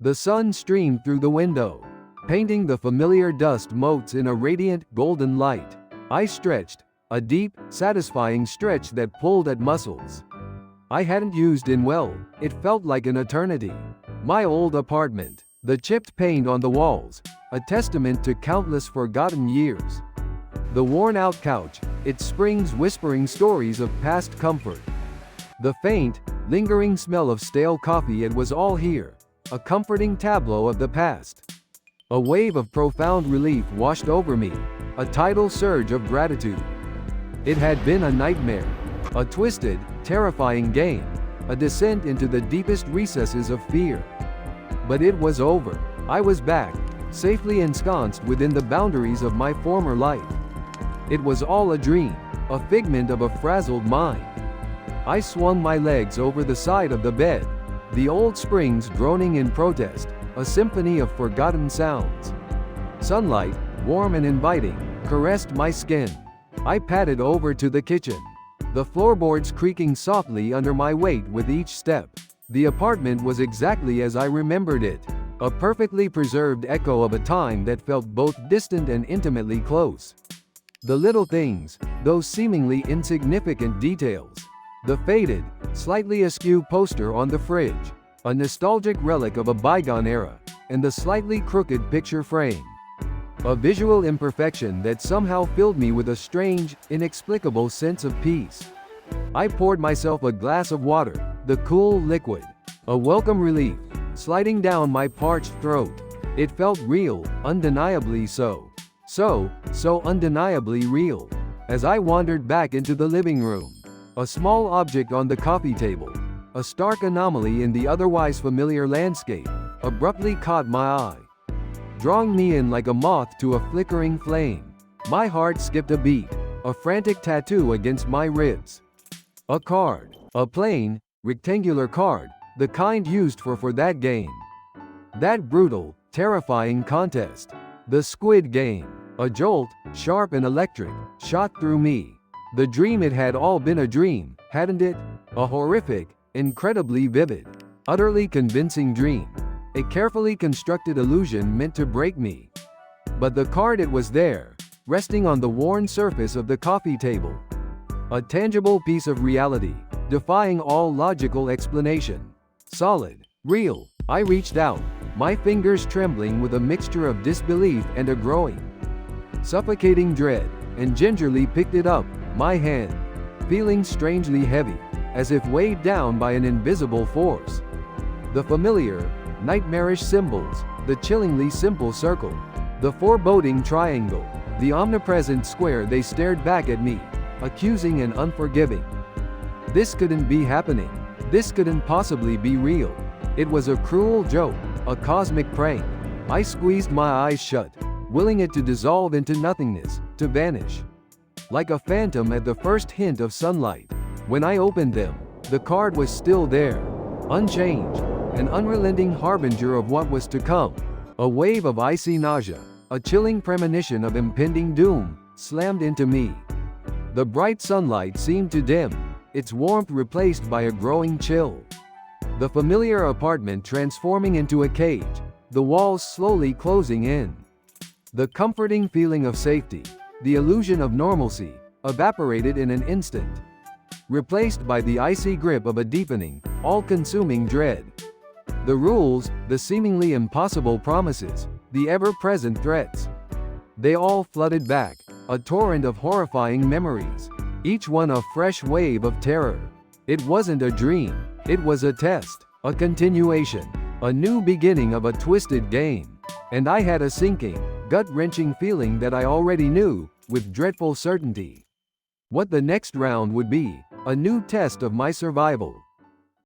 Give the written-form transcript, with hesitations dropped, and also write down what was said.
The sun streamed through the window, painting the familiar dust motes in a radiant, golden light. I stretched, a deep, satisfying stretch that pulled at muscles I hadn't used in it felt like an eternity. My old apartment, the chipped paint on the walls, a testament to countless forgotten years. The worn-out couch, its springs whispering stories of past comfort. The faint, lingering smell of stale coffee. It was all here, a comforting tableau of the past. A wave of profound relief washed over me, a tidal surge of gratitude. It had been a nightmare, a twisted, terrifying game, a descent into the deepest recesses of fear. But it was over. I was back, safely ensconced within the boundaries of my former life. It was all a dream, a figment of a frazzled mind. I swung my legs over the side of the bed, the old springs droning in protest, a symphony of forgotten sounds. Sunlight, warm and inviting, caressed my skin. I padded over to the kitchen, the floorboards creaking softly under my weight with each step. The apartment was exactly as I remembered it, a perfectly preserved echo of a time that felt both distant and intimately close. The little things, those seemingly insignificant details. The faded, slightly askew poster on the fridge, a nostalgic relic of a bygone era, and the slightly crooked picture frame. A visual imperfection that somehow filled me with a strange, inexplicable sense of peace. I poured myself a glass of water, the cool liquid, a welcome relief, sliding down my parched throat. It felt real, undeniably so. So undeniably real. As I wandered back into the living room, a small object on the coffee table, a stark anomaly in the otherwise familiar landscape, abruptly caught my eye, drawing me in like a moth to a flickering flame. My heart skipped a beat, a frantic tattoo against my ribs. A card, a plain, rectangular card, the kind used for that game. That brutal, terrifying contest. The Squid Game. A jolt, sharp and electric, shot through me. The dream. It had all been a dream, hadn't it? A horrific, incredibly vivid, utterly convincing dream. A carefully constructed illusion meant to break me. But the card, it was there, resting on the worn surface of the coffee table. A tangible piece of reality, defying all logical explanation. Solid, real. I reached out, my fingers trembling with a mixture of disbelief and a growing, suffocating dread, and gingerly picked it up, my hand, feeling strangely heavy, as if weighed down by an invisible force. The familiar, nightmarish symbols, the chillingly simple circle, the foreboding triangle, the omnipresent square, they stared back at me, accusing and unforgiving. This couldn't be happening. This couldn't possibly be real. It was a cruel joke, a cosmic prank. I squeezed my eyes shut, willing it to dissolve into nothingness, to vanish. Like a phantom at the first hint of sunlight. When I opened them, the card was still there, unchanged, an unrelenting harbinger of what was to come. A wave of icy nausea, a chilling premonition of impending doom, slammed into me. The bright sunlight seemed to dim, its warmth replaced by a growing chill. The familiar apartment transforming into a cage, the walls slowly closing in. The comforting feeling of safety, the illusion of normalcy, evaporated in an instant, replaced by the icy grip of a deepening, all-consuming dread. The rules, the seemingly impossible promises, the ever-present threats. They all flooded back, a torrent of horrifying memories, each one a fresh wave of terror. It wasn't a dream, it was a test, a continuation, a new beginning of a twisted game. And I had a sinking, gut-wrenching feeling that I already knew, with dreadful certainty, what the next round would be, a new test of my survival.